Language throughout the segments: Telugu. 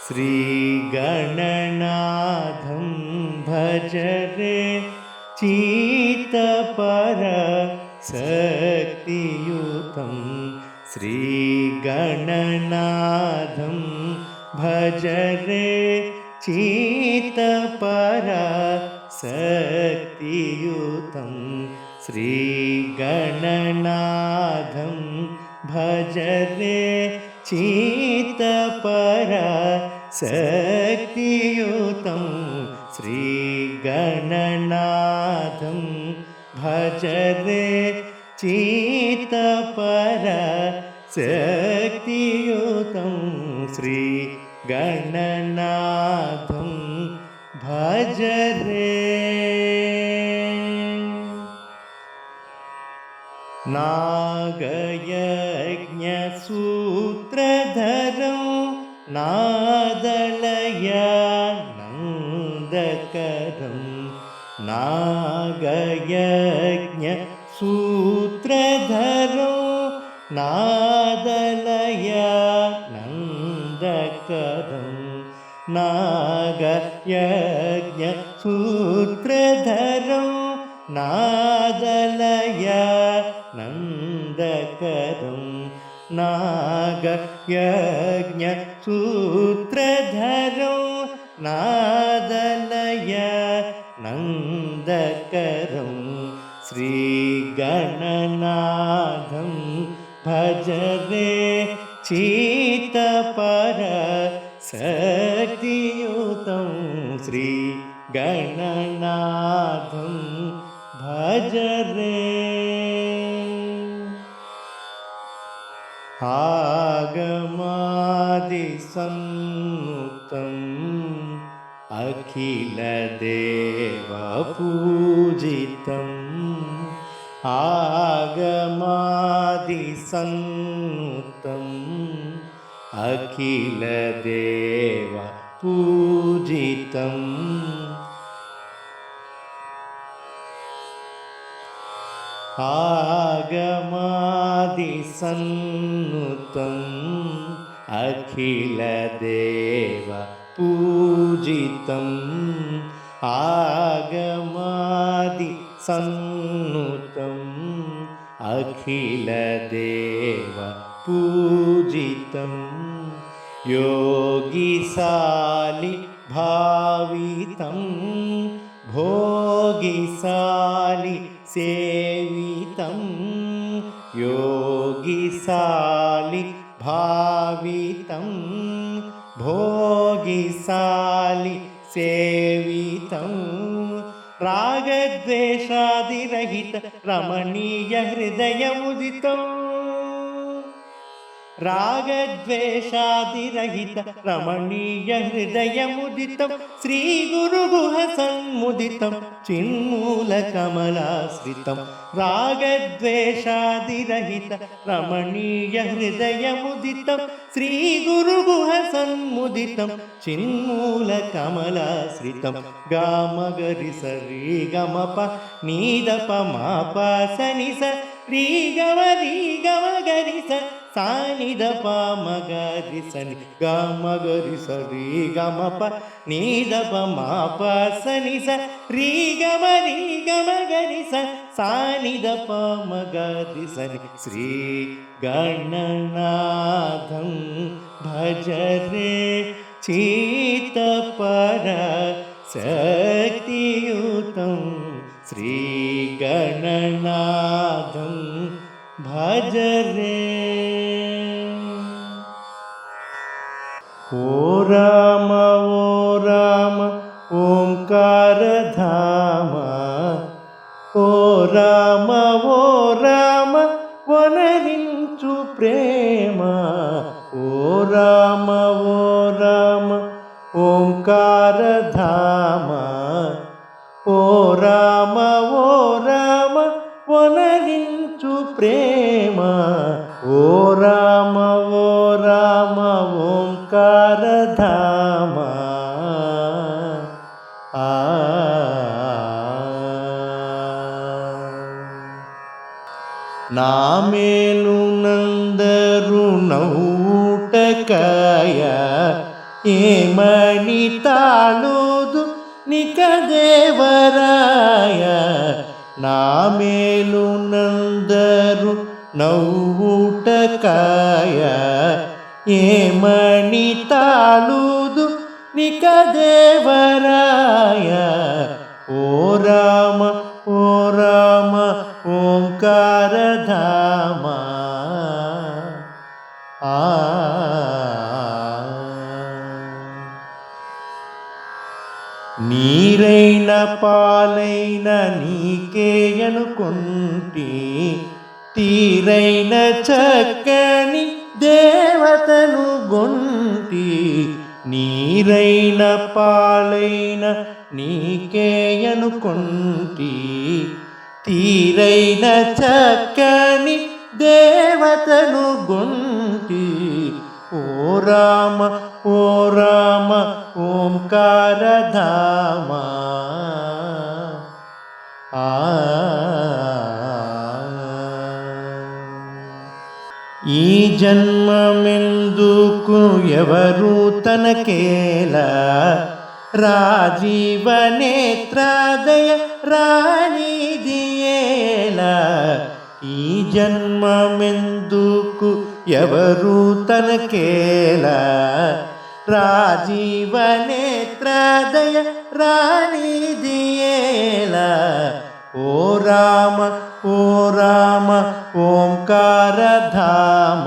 श्रीगणनाथं भज रे चित्तपराशक्तियुतं श्रीगणनाथं भज रे चित्तपराशक्तियुतं श्रीगणनाथं भज रे चित्तपराशक्तियुतं श्रीगणनाथं भज रे चित्तपराशक्तियुतं श्रीगणनाथं भज रे। नागयज्ञसूत्रधरं नादलयानन्दकरं नागयज्ञसूत्रधरं नादलयानन्दकरं नागयज्ञसूत्रधरं नादलयानन्दकरं नागयज्ञसूत्रधरं नादलयानन्दकरं श्रीगणनाथं भज रे चित्तपराशक्तियुतं श्रीगणनाथं भज रे। आगमादिसंयुक्तम् अखिलदेवपूजितम् आगमादिसंयुक्तम् अखिलदेवपूजितम् आगमादिसंयुक्तम् अखिलदेवपूजितम् आगमादिसंयुक्तम् अखिलदेवपूजितम् योगिशालि भावितं भोगिशालि सेवितं योगिशालि भावितं भोगिशालि सेवितं रागद्वेषादिरहित रमणीय हृदयमुदितं रागद्वेषादिरहित रमणीय हृदयमुदितं श्रीगुरुगुहसन्मुदितं चिन्मूलकमलाश्रितं रागद्वेषादिरहित रमणीय हृदयमुदितं श्रीगुरुगुहसन्मुदितं चिन्मूलकमलाश्रितं गामगरि सरि गमप नीदप माप सनि स री गमगरि स सानिदप मगरि सनि गमगरि सरि गमप नीदप माप सनि स री गमगरि स सानिदप मगरि सनि श्रीगणनाथं भज रे चित्तपराशक्तियुतं श्रीगणनाथं भज रे। ओ राम ओंकारधाम ओ राम वनरिंचु प्रेम ओ राम ओंकारधाम ओ राम वनरिंचु प्रेम ओ राम ओंकारधाम ನಾಮೇಲು ನಂದರು ನೌಟಕಾಯ ఏమని తాళుదు నిక దేవరాయ నా మేలు నందరు నవ్వుటకాయ ఏమని తాళుదు నిక దేవరాయ ఓ రామ ఓ రామ ఓంకారధామ నీరైన పాలైన నీకే అనుకుంటి తీరైన చక్కని దేవతను గొంటి నీరైన పాలైన నీకే అనుకుంటి తీరైన చక్కని దేవతను గొంటి ఓ రామ ఓ రామ ఓంకారధామ ఈ జన్మమెందుకు ఎవరు తనకేలా రాజీవ నేత్రాదయ రాణిదియేలా ఈ జన్మమెందుకు ఎవరు తనకేలా రాజీవ నేత్రాదయ రాణిదియేలా ఓ రామ ఓ రామ ఓంకారధామ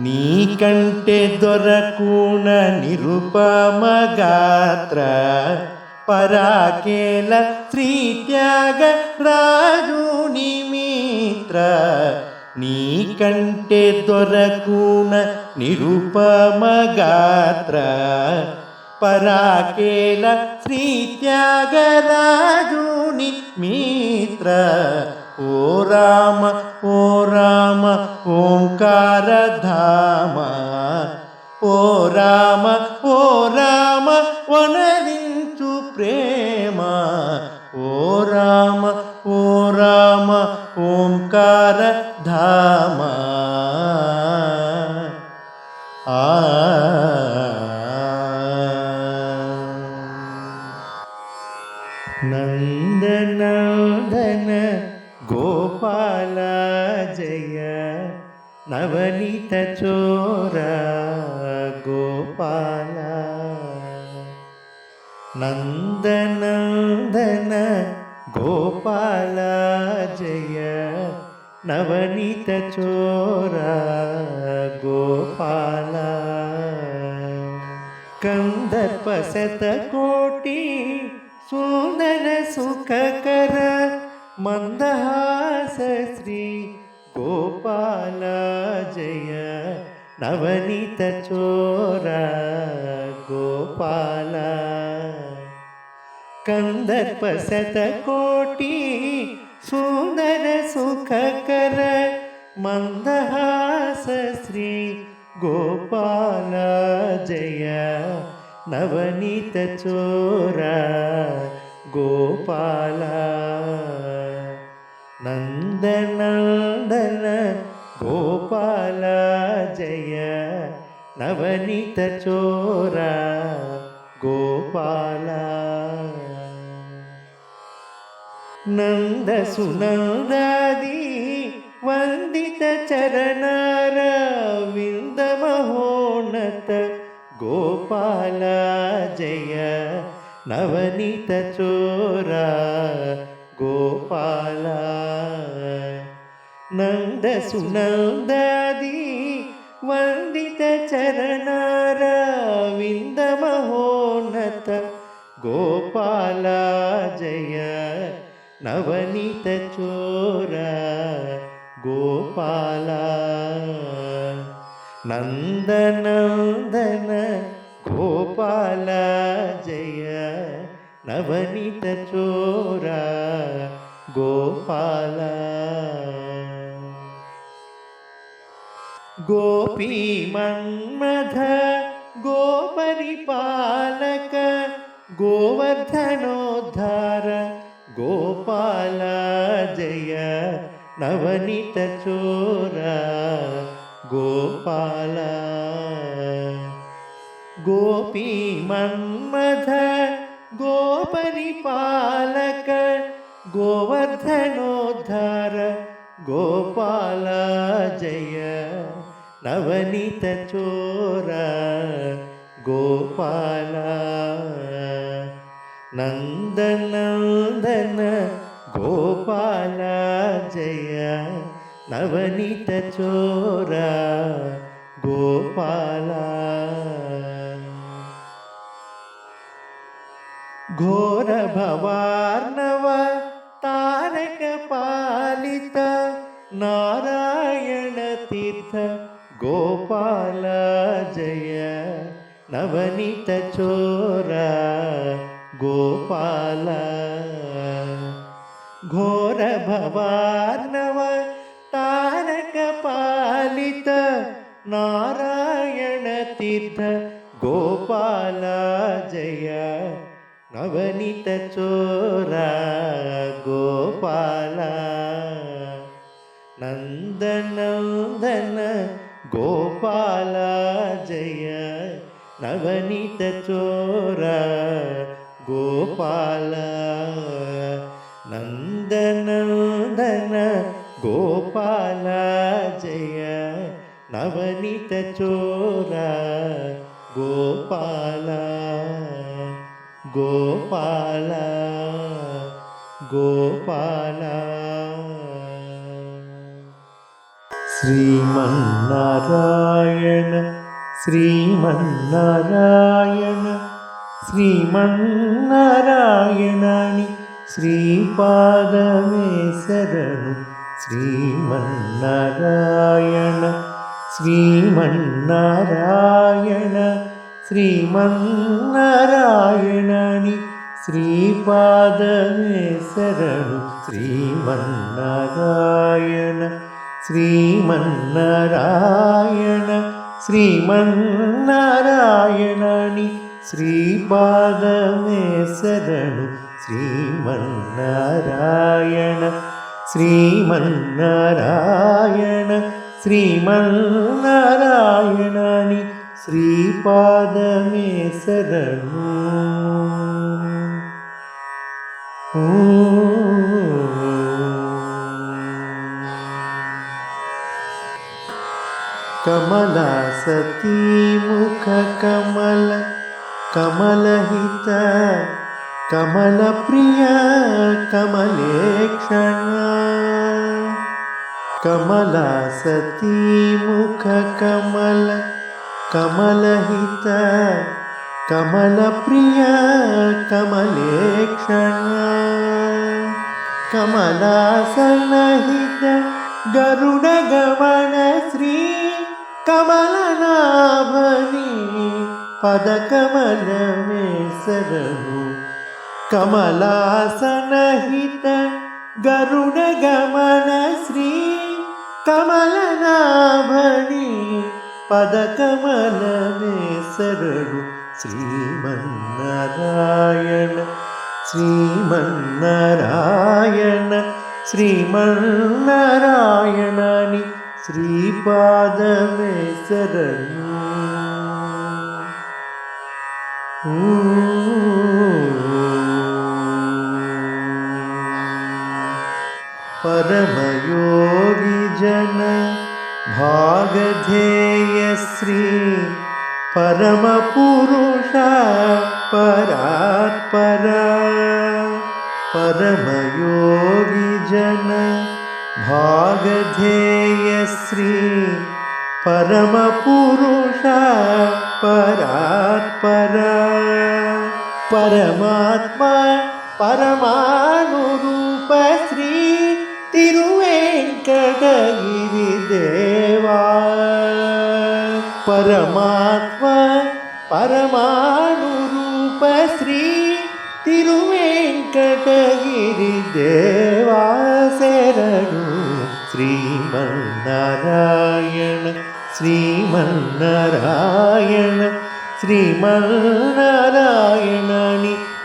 నీకంటే దొరకున నిరుపమ గాత్ర పరాకేల శ్రీత్యాగ రాజుని మిత్ర నీకంటే దొరకున నిరుపమ గాత్ర పరాకేల శ్రీత్యాగ రాజుని మిత్ర ఓ రామ ఓ రామ ఓంకారధామ ఓ రామ ఓ రామ వనరించు ప్రేమ ఓ రామ ఓ రామ ఓంకారధామ నందనందన గోపాల జయ నవనీత చోర గోపాల నందనందన గోపాల జయ నవనీత చోర గోపాల కందర్ప శతకోటి సుందర సుఖకర మందహాస శ్రీ గోపాల జయ నవనీత చోర గోపాల కందర్ప శతకోటి సుందర సుఖకర మందహాస శ్రీ గోపాల జయ నవనీత చోర గోపాల నందనందన గోపాల జయ నవనీత చోర గోపాల నంద సునందాది వందిత చరణార వింద మహోన్నత గోపాల జయ నవనీత చోర గోపాల నంద సునందాది వందిత చరణార వింద మహోన్నత గోపాల జయ నవనీత చోర గోపాల నందనందన గోపాల జయ నవనీత చోర గోపాల గోపీ మన్మథ గోపరిపాలక గోవర్ధనోద్ధార గోపాల జయ నవనీత చోర గోపాల గోపీ మన్మథ గోపరిపాలక గోవర్ధనోద్ధార గోపాల జయ నవనీత చోర గోపాల నందనందన గోపాల జయ నవనీత చోర గోపాల ఘోర భవార్ణవ తారక పాలిత నారాయణ తీర్థ గోపాల జయ నవనీత చోర గోపాల ఘోర భవార్ణవ తారక పాలిత నారాయణ తీర్థ గోపాల జయ నవనీత చోర గోపాల నందనందన గోపాల జయ నవనీత చోర గోపాల నందనందన గోపాల జయ నవనీత చోర గోపాల గోపాల గోపాల శ్రీమన్నారాయణ శ్రీమన్నారాయణ శ్రీమన్నారాయణని శ్రీపాదమే శరణు శ్రీమన్నారాయణ శ్రీమన్నారాయణ శ్రీమన్నారాయణని శ్రీపాదమే శరణు శ్రీమన్నారాయణ శ్రీమన్నారాయణ శ్రీమన్నారాయణని శ్రీపాదమే శరణు శ్రీమన్నారాయణ శ్రీమన్నారాయణ శ్రీమన్నారాయణని శ్రీపాదమే శరణు కమలా సతీ ముఖ కమల కమలహిత కమల ప్రియ కమలేక్షణ కమలా సతీ ముఖ కమల కమలహిత కమల ప్రియ కమలేక్షణ కమలాసనహిత గరుడ గమన శ్రీ కమలనాభని పదకమలమే శరణు కమలాసనహిత గరుడ గమన శ్రీ కమలనాభని పదకమలమే శరణు శ్రీమన్నారాయణ శ్రీమన్నారాయణ శ్రీమన్నారాయణని శ్రీపాదమే శరణు పరమయోగి జన భాగధేయ శ్రీ పరమ పురుష పరాత్పర పరమయోగి జన భాగధేయ శ్రీ పరమ పురుష పరాత్పర పరమాత్మ పరమాణు రూప శ్రీ తిరువేంకటగిరి దేవా పరమాత్మ పరమాణు రూప శ్రీ తిరువేంకటగిరి దేవా శరణు శ్రీమన్నారాయణ శ్రీమన్నారాయణ శ్రీమన్నారాయణని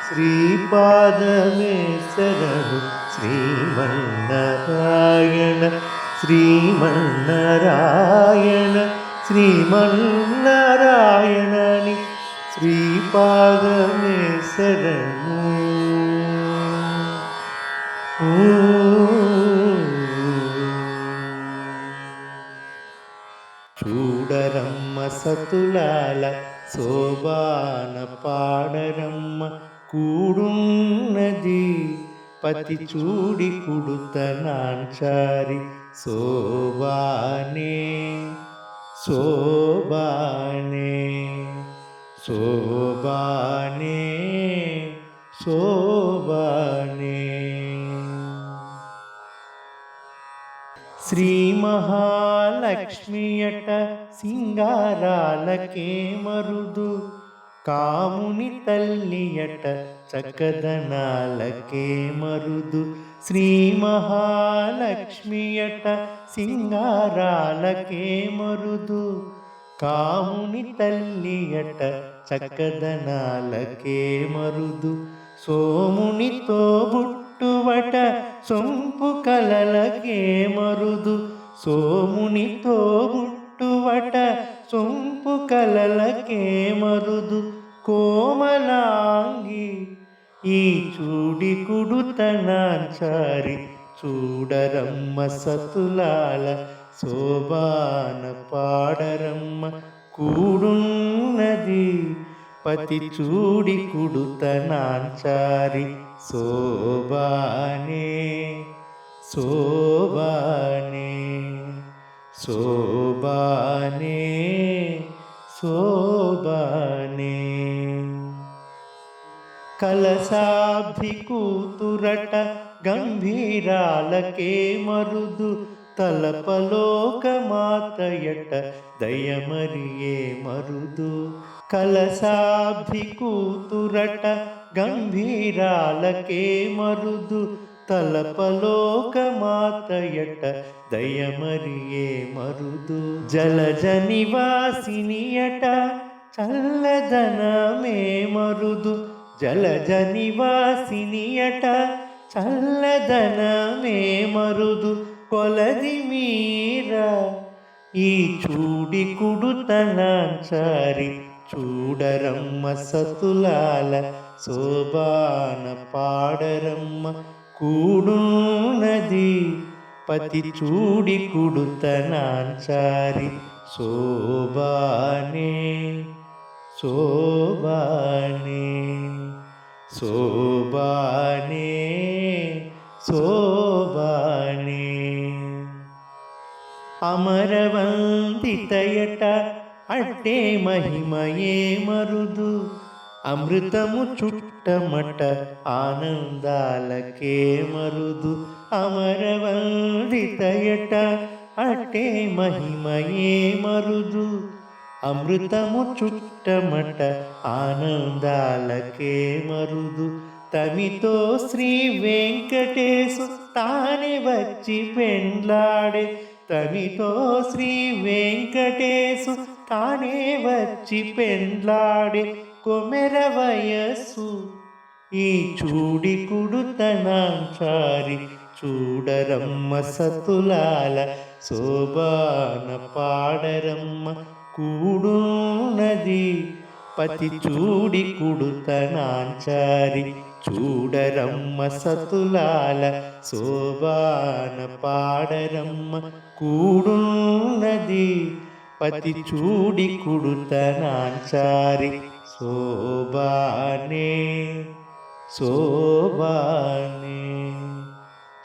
శ్రీపాదమే పాదమే శరణు శ్రీమన్నారాయణ శ్రీమన్నారాయణ శ్రీమన్నారాయణని శ్రీపాదమే శరణు. చూడరమ్మ సతులాల శోభాన పాడరమ్మ కూడున్నది పతి చూడి కుడుతనాంచారి శోభానే శోభానే శోభానే శోభానే. శ్రీ మహాలక్ష్మియట సింగారాలకే మరుదు కాముని తల్లియట చక్కదనాలకే మరుదు. శ్రీ మహాలక్ష్మియట సింగారాలకే మరుదు కాముని తల్లియట చక్కదనాలకే మరుదు. సోమునితో బుట్టువట సొంపు కలలకే మరుదు. సోమునితో బుట్టువట సొంపు కలలకే మరుదు. కోమలాంగి ఈ చూడి కుడుతనాంచారి చూడరమ్మ సతులాల శోభాన పాడరమ్మ కూడున్నది పతి చూడి కుడుతనాంచారి శోభానే శోభానే శోభానే శోభానే. కలసాబ్ది కూతురట గంభీరాలకే మరుదు తలపలోకమాతయట దయమరియే మరుదు. కలసాబ్ది కూతురట గంభీరాలకే మరుదు తలపలోకమాతయట దయమరియే మరుదు. జలజ నివాసినియట చల్లదనమే మరుదు. జలజ నివాసినియట చల్లదనమే మరుదు. కొలది మీర ఈ చూడి కుడుతనాంచారి చూడరమ్మ సతులాల శోభాన పాడరమ్మ కూడున్నది పతి చూడి కుడుతనాంచారి శోభానే శోభానే శోభానే శోభానే. అమరవందితయట అట్టే మహిమయే మరుదు అమృతము చుట్టమట ఆనందాలకే మరుదు. అమరవందితయట అట్టే మహిమయే మరుదు అమృతము చుట్టమట ఆనందాలకే మరుదు. తమితో శ్రీ వెంకటేశు తానే వచ్చి పెండ్లాడే. తమితో శ్రీ వెంకటేశు తానే వచ్చి పెండ్లాడే. కొమెర వయస్సు ఈ చూడి కుడుతనాంచారి చూడరమ్మ సతులాల శోభాన పాడరమ్మ కూడున్నది పతి చూడి కుడుతనాంచారి చూడరమ్మ సతులాల శోభాన పాడరమ్మ కూడున్నది పతి చూడి కుడుతనాంచారి శోభానే శోభానే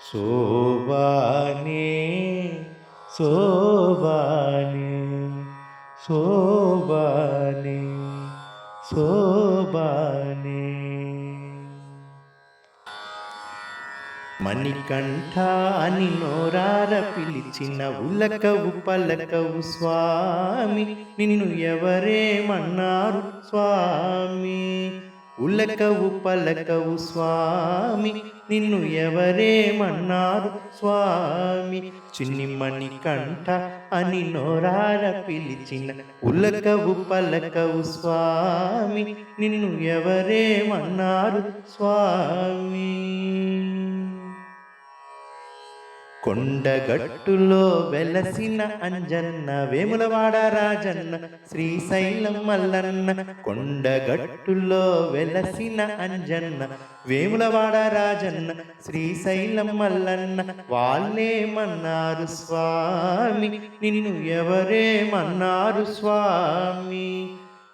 శోభానే శోభానే శోభానే శోభానే. మణికంఠ అని నోరార పిలిచిన ఉలకవు పలకవు స్వామి నిన్ను ఎవరేమన్నారు స్వామి. ఉలకవు పలకవు స్వామి నిన్ను ఎవరేమన్నారు స్వామి. చిన్నిమణి కంఠ అని నోరార పిలిచిన ఉలకవు పలకవు స్వామి నిన్ను ఎవరేమన్నారు స్వామి. కొండగట్టులో వెలసిన అంజన్న వేములవాడ రాజన్న శ్రీశైలం మల్లన్న. కొండగట్టులో వెలసిన అంజన్న వేములవాడ రాజన్న శ్రీశైలం మల్లన్న. వాళ్ళేమన్నారు స్వామి నిన్ను ఎవరేమన్నారు స్వామి.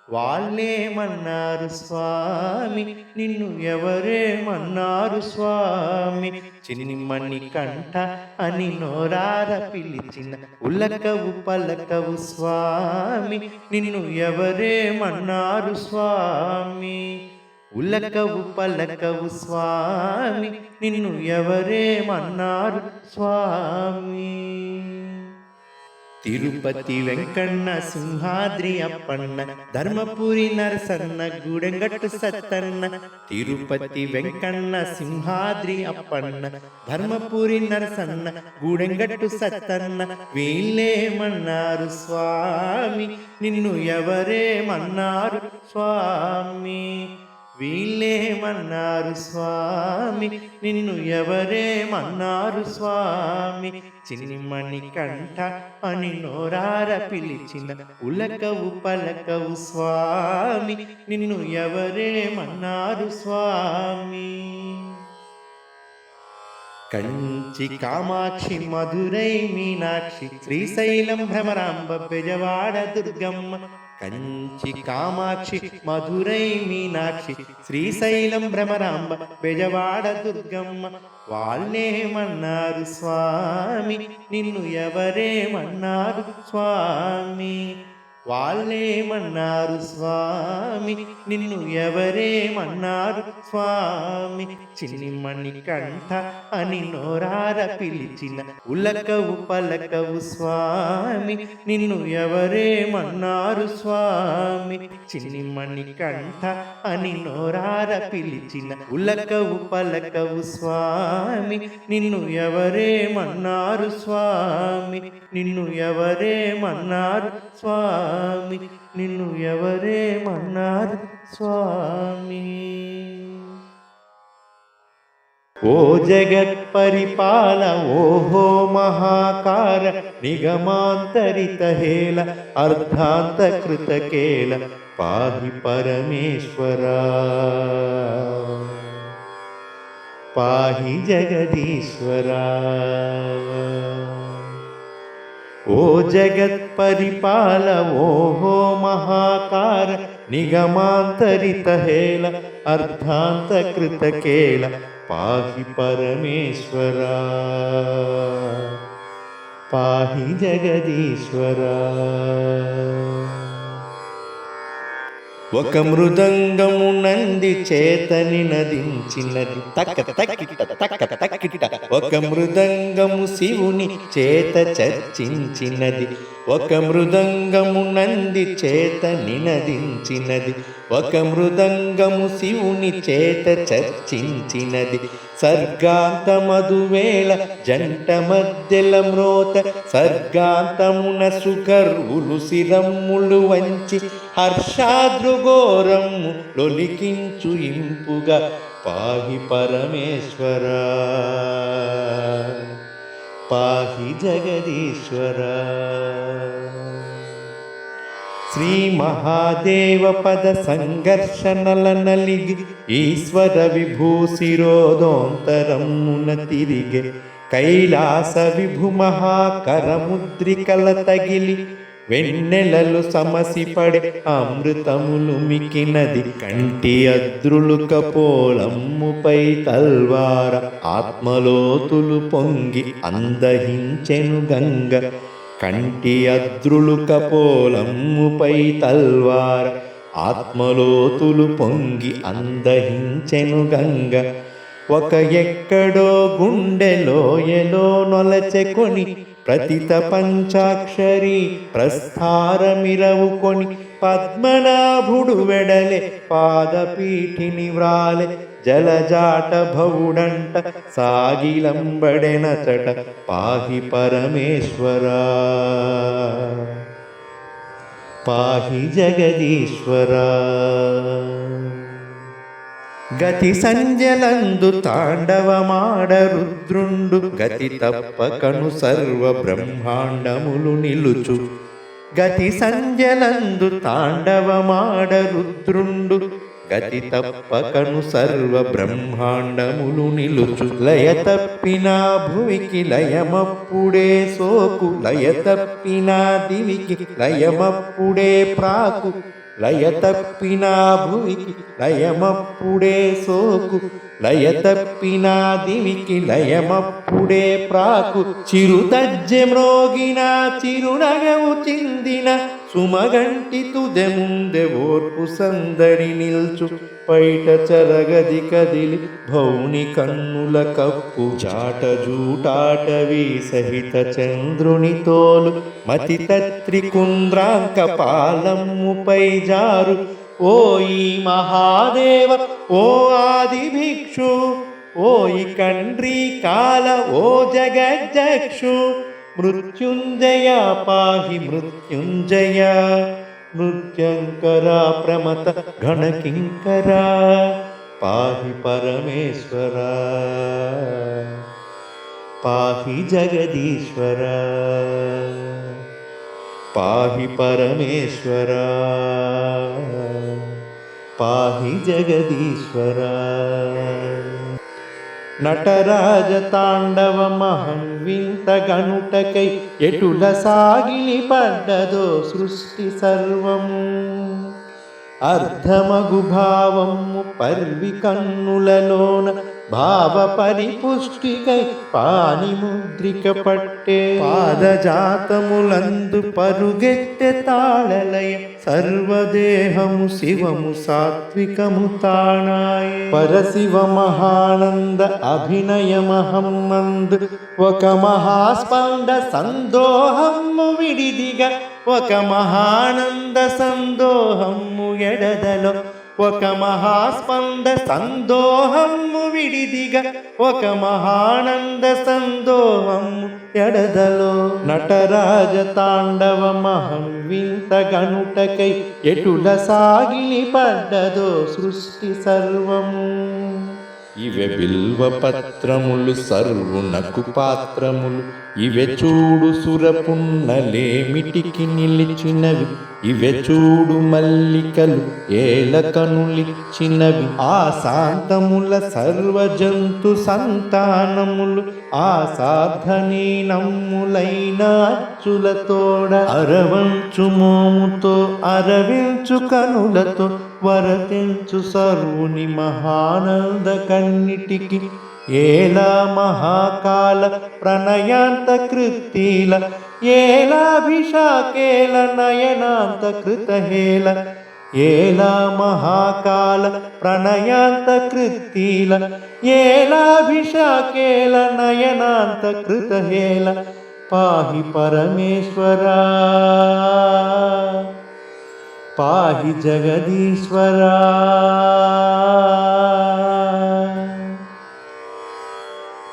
వాళ్ళేమన్నారు స్వామి నిన్ను ఎవరేమన్నారు స్వామి. చిన్నిమణి కంఠ అని నోరార పిలిచిన ఉలకవు పలకవు స్వామి నిన్ను ఎవరేమన్నారు స్వామి. ఉలకవు పలకవు స్వామి నిన్ను ఎవరేమన్నారు స్వామి. తిరుపతి వెంకన్న సింహాద్రి అప్పన్న ధర్మపురి నరసన్న గూడెంగట్టు సత్తన్న. తిరుపతి వెంకన్న సింహాద్రి అప్పన్న ధర్మపురి నరసన్న గూడెంగట్టు సత్తన్న. వీళ్ళేమన్నారు స్వామి నిన్ను ఎవరేమన్నారు స్వామి. వీళ్ళేమన్నారు స్వామి నిన్ను ఎవరేమన్నారు స్వామి. చిన్నిమణి కంఠ అని నోరార పిలిచిన ఉలకవు పలకవు స్వామి నిన్ను ఎవరేమన్నారు స్వామి. కంచి కామాక్షి మధురై మీనాక్షి శ్రీశైలం భ్రమరాంబ బెజవాడ దుర్గమ్మ. కంచి కామాక్షి మధురై మీనాక్షి శ్రీశైలం భ్రమరాంబ బెజవాడ దుర్గమ్మ. వాళ్ళేమన్నారు స్వామి నిన్ను ఎవరేమన్నారు స్వామి. వాళ్ళేమన్నారు స్వామి నిన్ను ఎవరేమన్నారు స్వామి. చిన్నిమణి కంఠ అని నోరార పిలిచిన ఉలకవు పలకవు స్వామి నిన్ను ఎవరేమన్నారు స్వామి. చిన్నిమణి కంఠ అని నోరార పిలిచిన ఉలకవు పలకవు స్వామి నిన్ను ఎవరేమన్నారు స్వామి. నిన్ను ఎవరేమన్నారు స్వామి. నిన్ను ఎవరేమన్నారు స్వామి. ఓ జగత్ పరిపాల ఓహో మహాకార నిగమాంతరిత హేల అర్ధాంతకృత కేల పాహి పరమేశ్వరా పాహి జగదీశ్వరా. ఓ జగత్ పరిపాల ఓహో మహాకార నిగమాంతరిత హేల అర్ధాంతకృత కేల పాహి పరమేశ్వరా పాహి జగదీశ్వరా. ఒక మృదంగము నంది చేతని నదించినది తక్క తక్కిట తక్క తక్కిట. ఒక మృదంగము శివుని చేత చర్చించినది. ఒక మృదంగము నంది చేత నినదించినది. ఒక మృదంగము శివుని చేత చర్చించినది. సర్గాంత మధువేళ జంట మధ్యల మ్రోత సర్గాంతమున సుగర్వులు శిరమ్ములు వంచి హర్షాద్రుఘోరము లొలికించు ఇంపుగా పాహి పరమేశ్వరా పాహి జగదీశ్వరా. శ్రీ మహాదేవ పద సంఘర్షణల నలిగి ఈశ్వర విభూశిరోదోంతరమున తిరిగే కైలాస విభు మహాకరముద్రికల తగిలి వెన్నెలలు సమసిపడే అమృతములు మికినది. కంటి అద్రులు కపోలమ్ముపై తల్వార ఆత్మలోతులు పొంగి అందహించెను గంగ. కంటి అద్రులు కపోలమ్ముపై తల్వార ఆత్మలోతులు పొంగి అందహించెను గంగ. ఒక ఎక్కడో గుండెలోయలో నొలచెకొని ప్రతిత పంచాక్షరి ప్రస్థారమిరవుకొని పద్మనాభుడు వెడలే పాదపీఠిని వ్రాలె జలజాట భవుడంట సాగిలంబడెనచట పాహి పరమేశ్వరా పాహి జగదీశ్వరా. గతి సంజలందు తాండవమాడ రుద్రుండు గతి తప్పకను సర్వ బ్రహ్మాండములు నిలుచు. గతి సంజలందు తాండవమాడ రుద్రుండు గతి తప్పకను సర్వ బ్రహ్మాండములు నిలుచు. లయ తప్పిన భువికి లయమప్పుడే సోకు లయ తప్పిన దివికి లయమప్పుడే ప్రాకు. లయ తప్పిన భువికి లయమప్పుడే సోకు లయ తప్పిన దివికి లయమప్పుడే ప్రాకు. చిరుతజ్జె మ్రోగిన చిరునగవు చిందిన సుమగంటి తుదె ముందె ఓర్పు సందడి నిల్చు. పైట చరగది కదిలి భౌని కన్నుల కప్పు చాట జూటాటవి సహిత చంద్రుని తోలు మతి తత్రికుంద్రాంక పాలమ్ముపై జారు. ఓయి మహాదేవ ఓ ఆది భిక్షు ఓయి కండ్రి కాల ఓ జగజ్జక్షు. మృత్యుంజయ పాహి మృత్యుంజయ మృత్యంకర ప్రమత గణకింకర పాహి పరమేశ్వర పాహి జగదీశ్వర పాహి పరమేశ్వర పాహి జగదీశ్వర. నటరాజ తాండవమహం వింత గణుటకై ఎటుల సాగిలి పడ్డదో సృష్టి సర్వము. అర్ధమగు భావము పర్వి కన్నులలోన భావ పరిపుష్టికై పాని ముద్రిక పట్టే. పాదజాతములందు పరుగెట్టె తాళలయ సర్వదేహము శివము సాత్వికము తాణాయే. పరశివ మహానంద అభినయమహమ్మందు ఒక మహాస్పంద సందోహము విడిదిగా ఒక మహానంద సందోహము ఎడదలో. ఒక మహాస్పంద సందోహము విడిదిగా ఒక మహానంద సందోహము ఎడదలో. నటరాజ తాండవమహం వింత గణుటకై ఎటుల సాగిలి పడ్డదో సృష్టి సర్వము. ఇవే బిల్వ పత్రములు సర్వునకు పాత్రములు ఇవే చూడు సురపున్నలేమిటికి నిలిచినవి. ఇవే చూడు మల్లికలు ఏలకనులిచ్చినవి. ఆ శాంతముల సర్వజంతు సంతానములు ఆ సాధనీనమ్ములైన అచ్చులతోడ. అరవంచు మోముతో అరవించు కనులతో వరతించు సర్వుని మహానంద కన్నిటికి. ఏలా మహాకాల ప్రణయాంత కృత్తిల ఏలాభిషాకేల నయనాంత కృతహేల. ఏలా మహాకాల ప్రణయాంత కృత్తిల ఏలాభిషాకేల నయనాంత కృతహేల పాహి పరమేశ్వరా పాహి జగదీశ్వరా.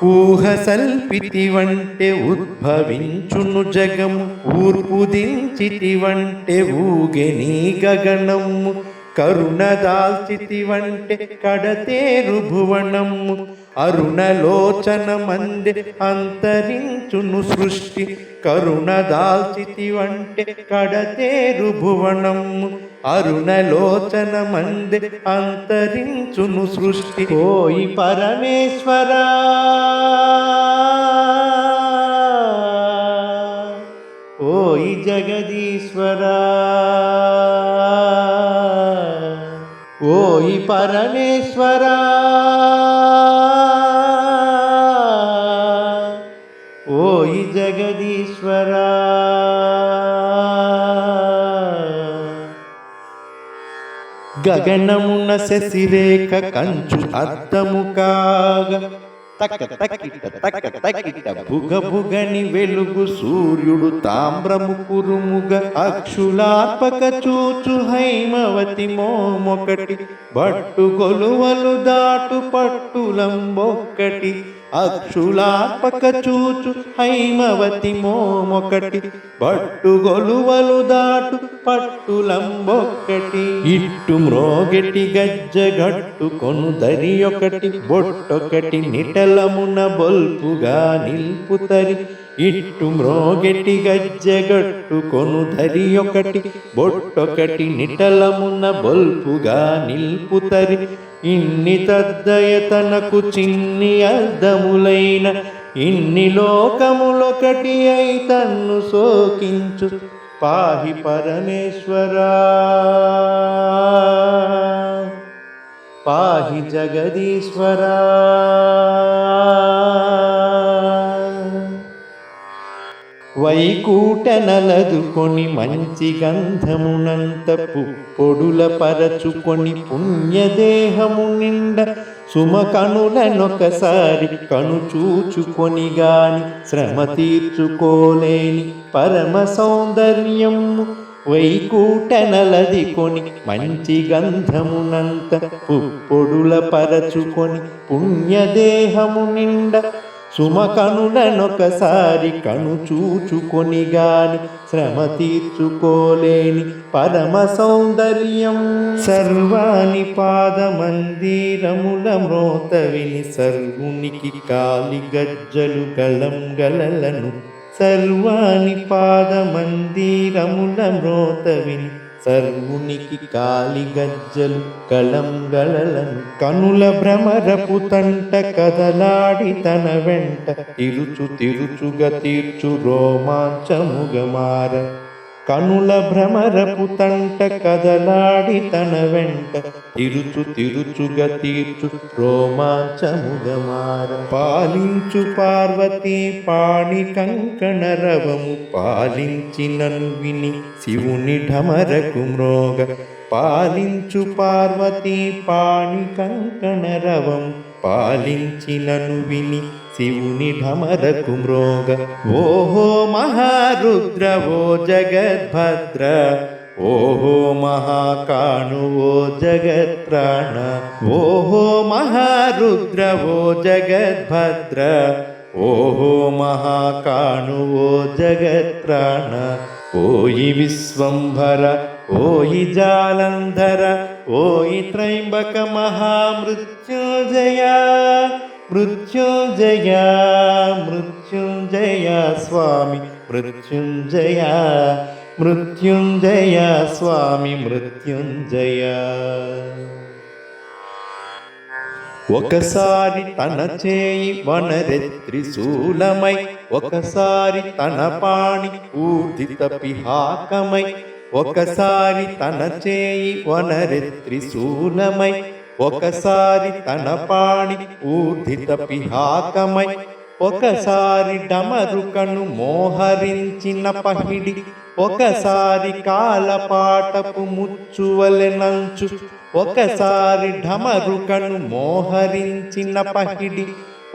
ఊహ సల్పితి వంటే ఉద్భవించును జగము ఊర్పుదించితి వంటే ఊగెనీ గగనము. కరుణదాల్చితి వంటే కడతేరు భువనము అరుణలోచన మందే అంతరించును సృష్టి. కరుణదాల్చితి వంటే కడతేరు భువనము అరుణలోచన మందే అంతరించును సృష్టి. ఓయి పరమేశ్వరా ఓయి జగదీశ్వరా ఓయి పరమేశ్వరా ఓయి జగదీశ్వరా. గగనమున శశిరేఖ కంచు అద్దము కాగా తక్క తక్కిట తక్క తక్కిట భుగ భుగని వెలుగు సూర్యుడు తామ్రము కురుముగ అక్షులార్పక చూచు హైమవతి మోమొకటి బట్టు కొలువలు దాటు పట్టులంబొక్కటి అక్షులార్పక చూచు హైమవతి మోమొకటి బట్టు గొలువలు దాటు పట్టులంబొక్కటి ఇట్టు మ్రోగెటి గజ్జగట్టు కొను దరి ఒకటి బొట్టొకటి నిటలమున బొల్పుగా నిల్పుతరి ఇట్టు మ్రోగెటి గజ్జగట్టు కొను దరి ఒకటి బొట్టొకటి నిటలమున బొల్పుగా నిల్పుతరి ఇన్ని తద్దయతనకు చిన్ని అర్ధములైన ఇన్ని లోకములొకటి అయి తన్ను సోకించు పాహి పరమేశ్వరా పాహి జగదీశ్వరా వైకూట నలదుకొని మంచి గంధమునంత పుప్పొడుల పరచుకొని పుణ్యదేహము నిండ సుమకనులనొకసారి కను చూచుకొని గాని శ్రమ తీర్చుకోలేని పరమ సౌందర్యము వైకూట నలదికొని మంచి గంధమునంత పుప్పొడుల పరచుకొని పుణ్యదేహము నిండ సుమకనులనొకసారి కను చూచుకొని గాని శ్రమ తీర్చుకోలేని పరమ సౌందర్యం సర్వాని పాదమందిరముల మ్రోత విని సర్వునికి కాలి గజ్జలు గలం గలలను సర్వాని పాదమందిరముల మ్రోత విని సర్వునికి కాలి గజ్జలు కళం గలలను కనుల భ్రమరపు తంట కదలాడి తన వెంట తిరుచుగా తీర్చు రోమాంచముగమార కనుల భ్రమరపు తంట కదలాడి తన వెంట తిరుచుగా తీర్చు రోమాంచముగమార పాలించు పార్వతీ పాణి కంకణ రవము పాలించినను విని శివుని ఢమరకు మ్రోగ పాలించు పార్వతీ పాణి కంకణ రవము పాలించినను విని శివుని ఢమరకు మ్రోగ ఓహో మహారుద్ర ఓ జగద్భద్ర ఓహో మహాకాణు ఓ జగత్ప్రాణ ఓహో మహారుద్ర ఓ జగద్భద్ర ఓహో మహాకాణు ఓ జగత్ప్రాణ ఓయి విశ్వంభర ఓయి జాలంధర ఓయి త్రైంబక మహామృత్యుంజయ మృత్యుంజయ మృత్యుంజయ స్వామి మృత్యుంజయ మృత్యుంజయ స్వామి మృత్యుంజయ ఒకసారి తన చేయి వనరెత్రి శూలమై ఒకసారి తన పాణి ఊర్ధిత పిహాకమై ఒకసారి తన చేయి వనరెత్రి శూలమై ఒకసారి తన పాణి ఊర్ధిత పిహాకమై ఒకసారి డమరుకను మోహరించిన పహిడి ఒకసారి కాలపాటపు ముచ్చువలెనంచు ఒకసారి ఢమరుకను మోహరించిన పహిడి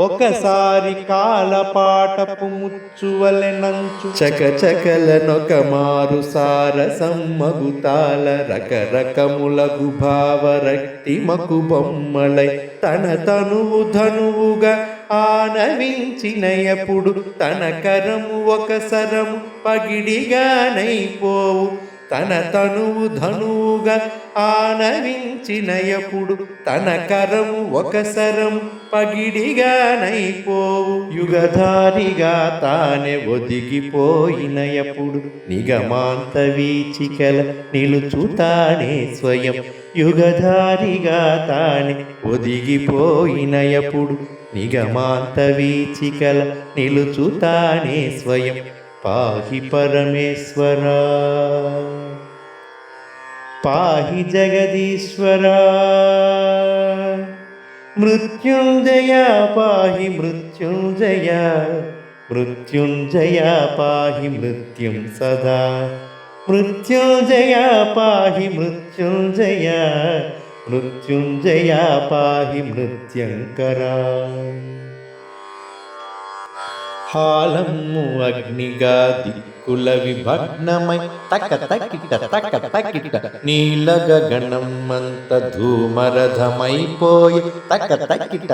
ఒకసారి కాలపాటపు ముచ్చువలెనంచు చకచకలనొక మారు సారసమ్మగుతాల రకరకములగు భావరక్తి మకు బొమ్మలై తన తనువు ధనువుగా ఆనవించినయపుడు తన కరము ఒక సరము పగిడిగానైపోవు తన తనువు ధనువుగా ఆనవించినయపుడు తన కరము ఒక సరము పగిడిగానైపోవు యుగధారిగా తానే ఒదిగిపోయినయపుడు నిగమాంత వీచికల నిలుచుతానే స్వయం యుగధారిగా తానే ఒదిగిపోయినయపుడు నిగమాంత వీచికల నిలుచుతానే స్వయం పాహి పరమేశ్వరా పాహి జగదీశ్వరా మృత్యుంజయ పాహి మృత్యుంజయ మృత్యుంజయ పాహి మృత్యుం సదా మృత్యుంజయ పాహి మృత్యుంజయ మృత్యుంజయ పాహి మృత్యంకరా హాలము అగ్నిగా దిక్కుల విభగ్నమై తక్క తక్కిట నీల గగనమంత ధూమరథమైపోయి తక్క తక్కిట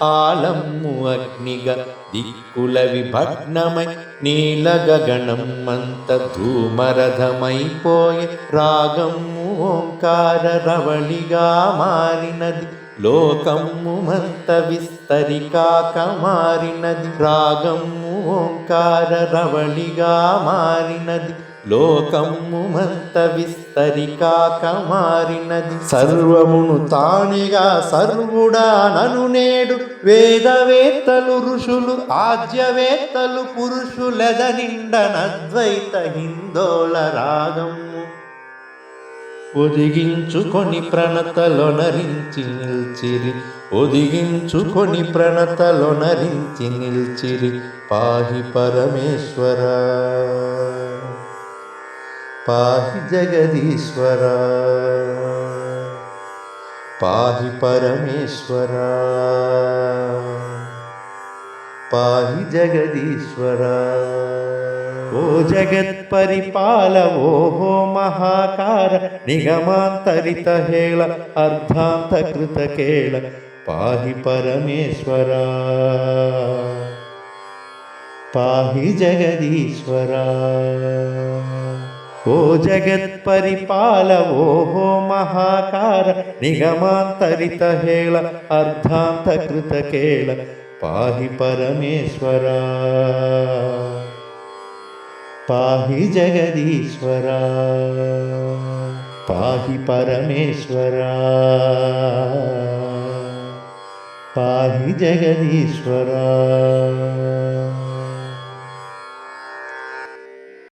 హాలము అగ్నిగా దిక్కుల విభగ్నమై నీల గగనమంత ధూమరథమైపోయి రాగము ఓంకార రవళిగా మారినది లోకము మంత విస్తరికాక మారినది రాగము ఓంకార రవళిగా మారినది లోకము మంత విస్తరికాక మారినది సర్వమును తానిగా సర్వుడా నను నేడు వేదవేత్తలు ఋషులు ఆద్యవేత్తలు పురుషులెదనిండనద్వైత హిందోళ రాగము ఒదిగించుకొని ప్రణతలొనరించి నిల్చిరి ఒదిగించుకొని ప్రణతలొనరించి నిల్చిరి పాహి పరమేశ్వర పాహి జగదీశ్వర పాహి పరమేశ్వర పాహి జగదీశ్వర ఓ జగత్ పరిపాల ఓహో మహాకార నిగమాంతరిత హేళ అర్ధాంతకృత కేళ పాహి పరమేశ్వర పాహి జగదీశ్వర ఓ జగత్ పరిపాల ఓహో మహాకార నిగమాంతరిత హేళ అర్ధాంతకృత కేళ పాహి పరమేశ్వర పాహి జగదీశ్వర పాహి పరమేశ్వర పాహి జగదీశ్వర